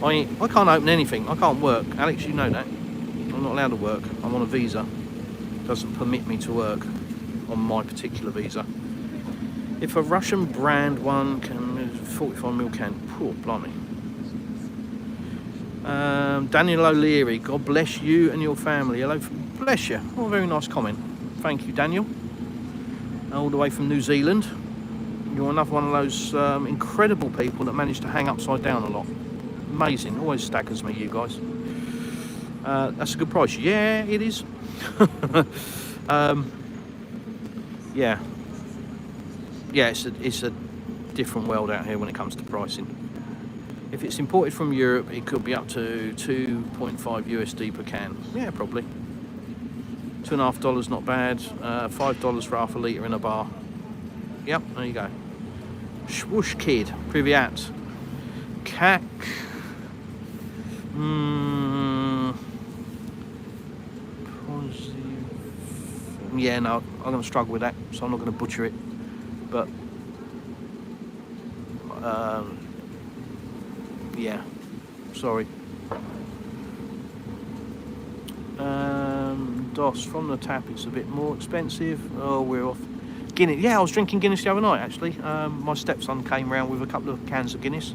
I can't open anything. I can't work. Alex, you know that. I'm not allowed to work. I'm on a visa. Doesn't permit me to work on my particular visa. If a Russian brand one can 45ml can. Poor blimey. Daniel O'Leary. God bless you and your family. Hello. Bless you. Oh, very nice comment. Thank you, Daniel. All the way from New Zealand. You're another one of those incredible people that manage to hang upside down a lot. Amazing. Always staggers me, you guys. That's a good price. Yeah, it is. Yeah. Yeah, it's a different world out here when it comes to pricing. If it's imported from Europe, it could be up to 2.5 USD per can. Yeah, probably. $2.50, not bad. $5 for half a litre in a bar. Yep, there you go. Swoosh Kid, Privyat. Kak. Yeah, no, I'm going to struggle with that, so I'm not going to butcher it. But, yeah, sorry. DOS from the tap, it's a bit more expensive. Oh, we're off. Guinness. Yeah, I was drinking Guinness the other night actually. My stepson came round with a couple of cans of Guinness.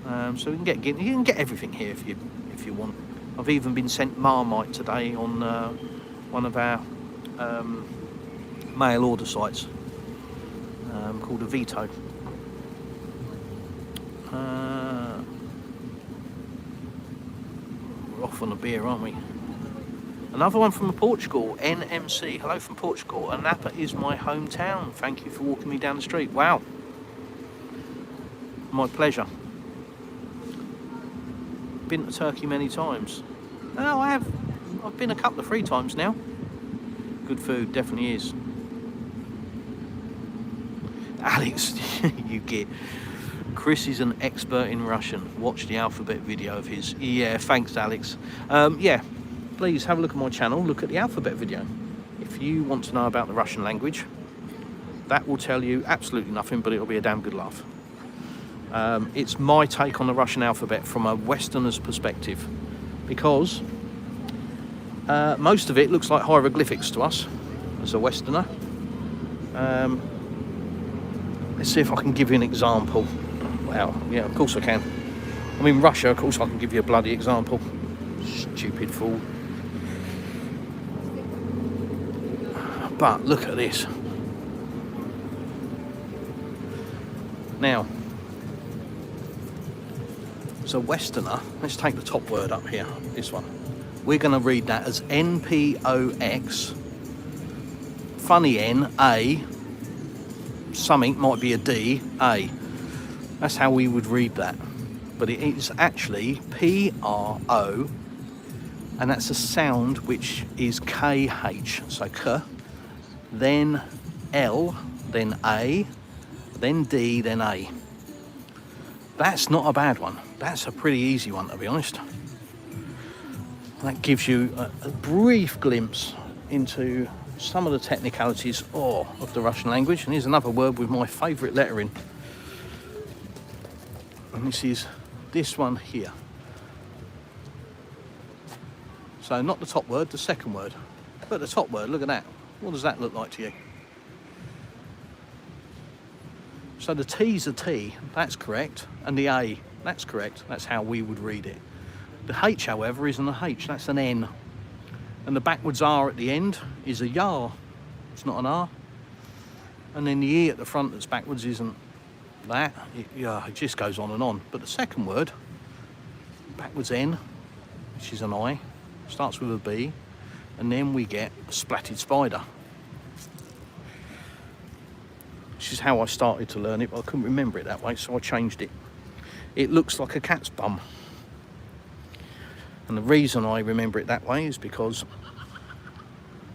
So we can get Guinness. You can get everything here if you want. I've even been sent Marmite today on one of our mail order sites called Avito. We're off on a beer, aren't we? Another one from Portugal, NMC. Hello from Portugal. Anapa is my hometown. Thank you for walking me down the street. Wow. My pleasure. Been to Turkey many times. Oh, I have. I've been a couple of 3 times now. Good food, definitely is. Alex, you get. Chris is an expert in Russian. Watch the alphabet video of his. Yeah, thanks, Alex. Yeah. Please have a look at my channel, look at the alphabet video. If you want to know about the Russian language, that will tell you absolutely nothing, but it'll be a damn good laugh. It's my take on the Russian alphabet from a Westerner's perspective, because most of it looks like hieroglyphics to us as a Westerner. Let's see if I can give you an example. Wow, yeah, of course I can. I mean, Russia, of course I can give you a bloody example. Stupid fool. But look at this. Now, as a Westerner, let's take the top word up here, this one. We're going to read that as NPOX, funny N, A, something might be a D, A. That's how we would read that. But it is actually PRO, and that's a sound which is KH. So K, then L, then A, then D, then A. That's not a bad one. That's a pretty easy one, to be honest. That gives you a brief glimpse into some of the technicalities of the Russian language. And here's another word with my favourite letter in. And this is this one here. So not the top word, the second word. But the top word, look at that. What does that look like to you? So the T's a T, that's correct. And the A, that's correct. That's how we would read it. The H, however, isn't a H, that's an N. And the backwards R at the end is a yar. It's not an R. And then the E at the front that's backwards isn't that, yeah, it just goes on and on. But the second word, backwards N, which is an I, starts with a B, and then we get a splatted spider. Which is how I started to learn it, but I couldn't remember it that way, so I changed it. It looks like a cat's bum. And the reason I remember it that way is because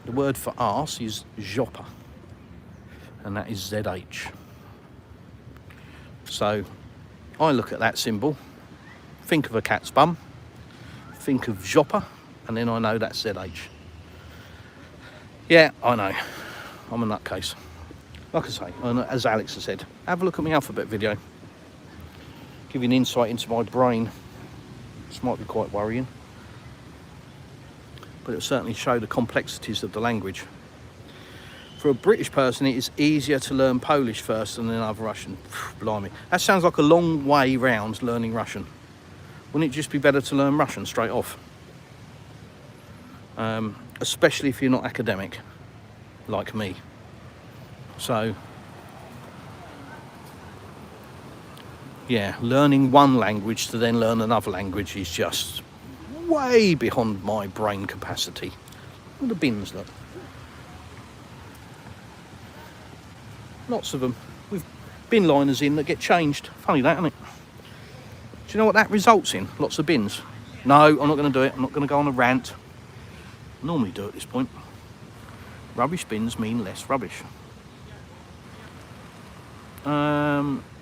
the word for arse is joppa, and that is ZH. So I look at that symbol, think of a cat's bum, think of joppa, and then I know that's ZH. Yeah, I know, I'm a nutcase. Like I say, and as Alex has said, have a look at my alphabet video. Give you an insight into my brain. This might be quite worrying, but it'll certainly show the complexities of the language. For a British person, it is easier to learn Polish first and then other Russian. Blimey, that sounds like a long way round learning Russian. Wouldn't it just be better to learn Russian straight off? Especially if you're not academic, like me. So, yeah, learning one language to then learn another language is just way beyond my brain capacity. Look at the bins, look. Lots of them with bin liners in that get changed. Funny that, isn't it? Do you know what that results in? Lots of bins. No, I'm not going to do it. I'm not going to go on a rant. I normally do at this point. Rubbish bins mean less rubbish.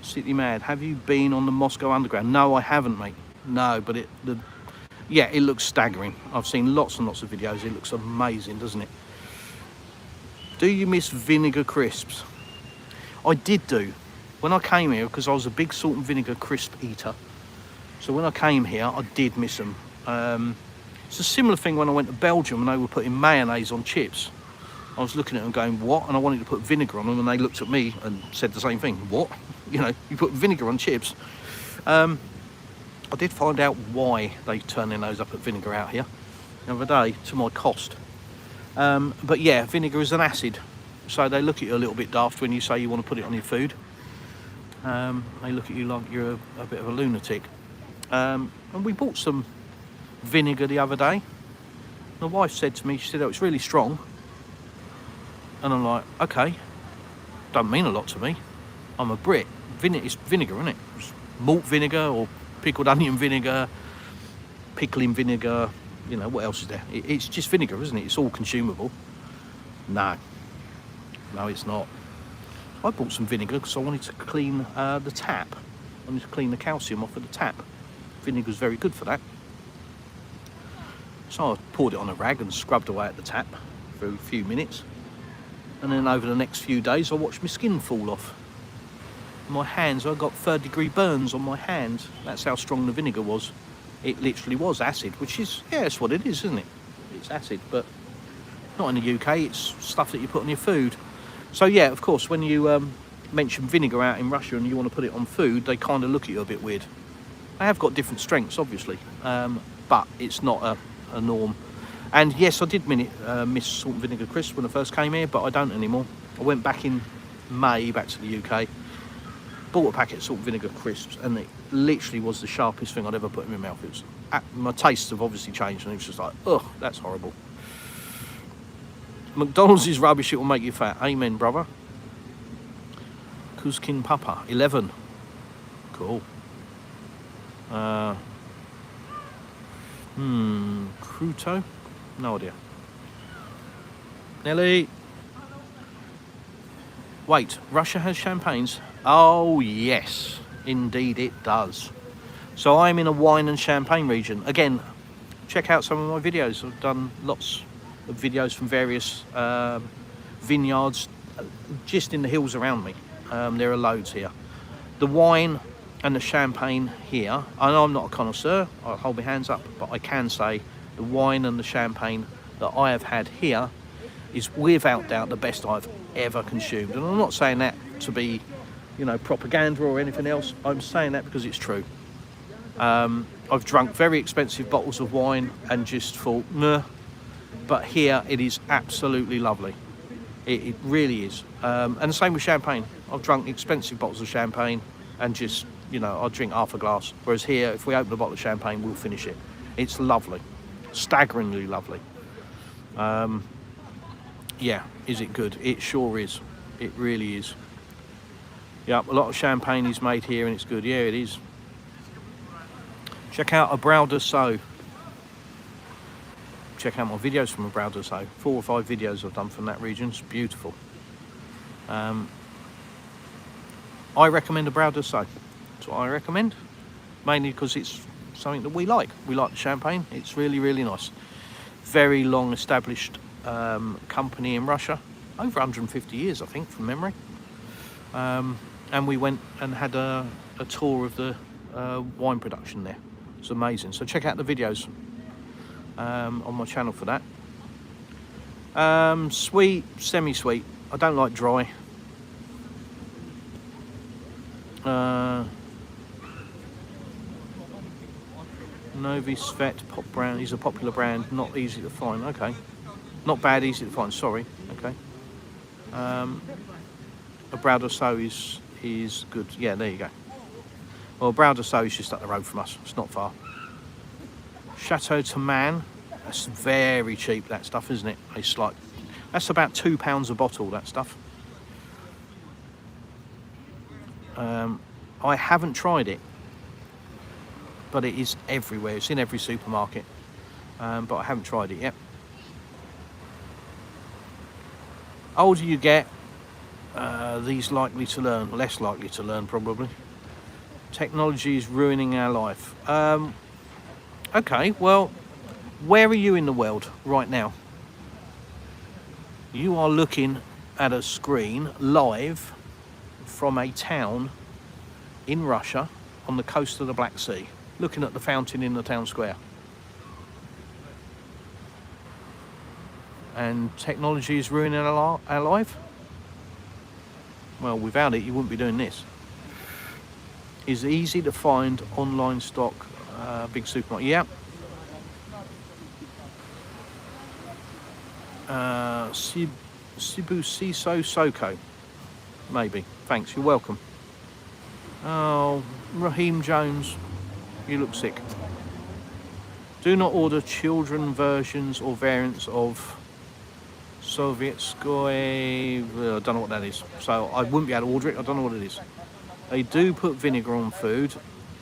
City Mad, have you been on the Moscow Underground? No, I haven't, mate. No, but it looks staggering. I've seen lots and lots of videos. It looks amazing, doesn't it? Do you miss vinegar crisps? I did do. When I came here, because I was a big salt and vinegar crisp eater. So when I came here, I did miss them. It's a similar thing when I went to Belgium and they were putting mayonnaise on chips. I was looking at them going, what? And I wanted to put vinegar on them, and they looked at me and said the same thing. What? You know, you put vinegar on chips. I did find out why they turn their nose up at vinegar out here the other day, to my cost. But yeah, vinegar is an acid, so they look at you a little bit daft when you say you want to put it on your food. They look at you like you're a bit of a lunatic. And we bought some vinegar the other day. My wife said to me, she said, oh, it's really strong. And I'm like, okay, don't mean a lot to me. I'm a Brit. It's vinegar, isn't it? It's malt vinegar or pickled onion vinegar, pickling vinegar, you know, what else is there? It's just vinegar, isn't it? It's all consumable. No, it's not. I bought some vinegar because I wanted to clean the tap. I wanted to clean the calcium off of the tap. Vinegar's very good for that. So I poured it on a rag and scrubbed away at the tap for a few minutes. And then over the next few days, I watched my skin fall off. My hands, I got 3rd-degree burns on my hands. That's how strong the vinegar was. It literally was acid, which is, yeah, it's what it is, isn't it? It's acid, but not in the UK. It's stuff that you put on your food. So yeah, of course, when you mention vinegar out in Russia and you want to put it on food, they kind of look at you a bit weird. They have got different strengths, obviously, but it's not a norm. And yes, I did miss salt and vinegar crisps when I first came here, but I don't anymore. I went back in May, back to the UK, bought a packet of salt and vinegar crisps, and it literally was the sharpest thing I'd ever put in my mouth. It was, my tastes have obviously changed, and it was just like, ugh, that's horrible. McDonald's is rubbish, it will make you fat. Amen, brother. Kuzkin Papa, 11. Cool. Cruto? No idea. Nelly. Wait, Russia has champagnes? Oh yes, indeed it does. So I'm in a wine and champagne region. Again, check out some of my videos. I've done lots of videos from various vineyards just in the hills around me. There are loads here. The wine and the champagne here, I know I'm not a connoisseur, I'll hold my hands up, but I can say the wine and the champagne that I have had here is without doubt the best I've ever consumed. And I'm not saying that to be, you know, propaganda or anything else. I'm saying that because it's true. I've drunk very expensive bottles of wine and just thought, nah. But here it is absolutely lovely. It really is. And the same with champagne. I've drunk expensive bottles of champagne and just, you know, I'll drink half a glass. Whereas here, if we open a bottle of champagne, we'll finish it. It's lovely, staggeringly lovely. Yeah, is it good? It sure is. It really is. Yeah, a lot of champagne is made here and it's good. Yeah, it is. Check out Abral de So. Check out my videos from Abral de So. 4 or 5 videos I've done from that region. It's beautiful. I recommend Abral de So. That's what I recommend. Mainly because it's something that we like. We like the champagne. It's really, really nice. Very long established company in Russia. Over 150 years, I think, from memory. And we went and had a tour of the wine production there. It's amazing. So check out the videos on my channel for that. Sweet, semi-sweet. I don't like dry. Novi Svet Pop brand is a popular brand, not easy to find. Okay, not bad, easy to find. Sorry. Okay. Abral de So is good. Yeah, there you go. Well, Abral de So is just up the road from us. It's not far. Chateau Taman. That's very cheap. That stuff, isn't it? It's like that's about £2 a bottle. That stuff. I haven't tried it, but it is everywhere. It's in every supermarket, but I haven't tried it yet. Older you get, these likely to learn, less likely to learn probably. Technology is ruining our life. Okay, well, where are you in the world right now? You are looking at a screen live from a town in Russia on the coast of the Black Sea, looking at the fountain in the town square. And technology is ruining our life? Well, without it, you wouldn't be doing this. Is easy to find online stock, big supermarket. Yeah. Sibusiso Soko. Maybe. Thanks, you're welcome. Oh, Raheem Jones, you look sick. Do not order children versions or variants of Sovietskoy. I don't know what that is. So I wouldn't be able to order it. I don't know what it is. They do put vinegar on food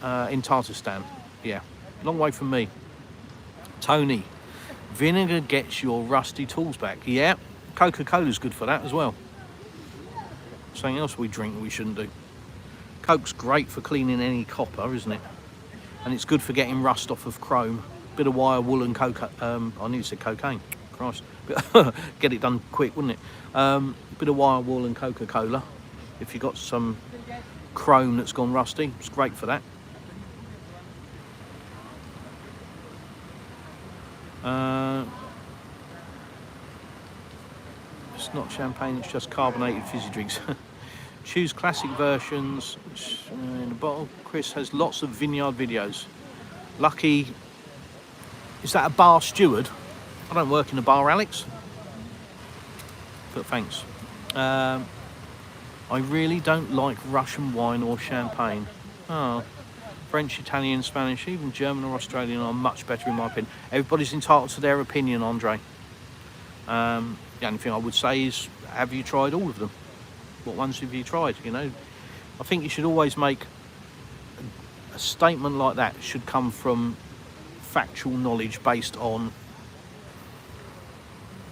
in Tatarstan. Yeah, long way from me. Tony, vinegar gets your rusty tools back. Yeah, Coca-Cola's good for that as well. Something else we drink that we shouldn't do. Coke's great for cleaning any copper, isn't it? And it's good for getting rust off of chrome. Bit of wire, wool and I knew you said cocaine. Christ. Get it done quick, wouldn't it? Bit of wire, wool and Coca-Cola. If you've got some chrome that's gone rusty, it's great for that. It's not champagne, it's just carbonated fizzy drinks. Choose classic versions in a bottle. Chris has lots of vineyard videos. Lucky, is that a bar steward? I don't work in a bar, Alex. But thanks. I really don't like Russian wine or champagne. Oh, French, Italian, Spanish, even German or Australian are much better in my opinion. Everybody's entitled to their opinion, Andre. The only thing I would say is, have you tried all of them? What ones have you tried? You know, I think you should always make a statement like that. It should come from factual knowledge based on,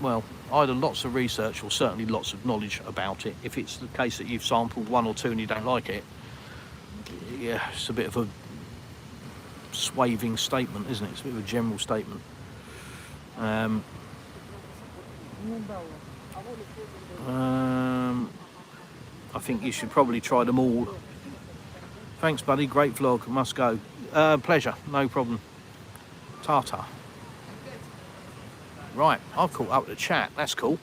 well, either lots of research or certainly lots of knowledge about it. If it's the case that you've sampled one or two and you don't like it, yeah, it's a bit of a swaving statement, isn't it? It's a bit of a general statement. I think you should probably try them all. Thanks, buddy. Great vlog. Must go. Pleasure. No problem. Tata. Right, I've caught up with the chat. That's cool.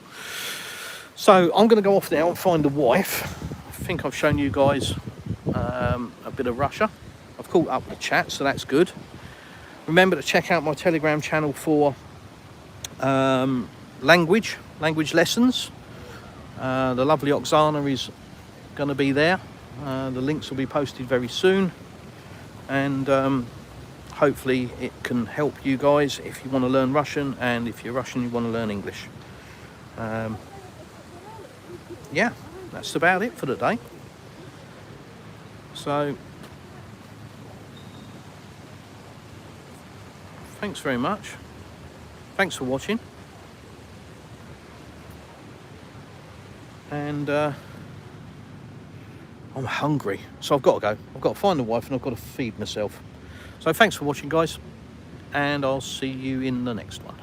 So I'm going to go off now and find a wife. I think I've shown you guys a bit of Russia. I've caught up with the chat, so that's good. Remember to check out my Telegram channel for language lessons. The lovely Oksana is going to be there The links will be posted very soon, and hopefully it can help you guys if you want to learn Russian, and if you're Russian you want to learn English. Yeah, that's about it for today. So thanks very much. Thanks for watching. And I'm hungry, so I've got to go. I've got to find the wife and I've got to feed myself. So thanks for watching, guys, and I'll see you in the next one.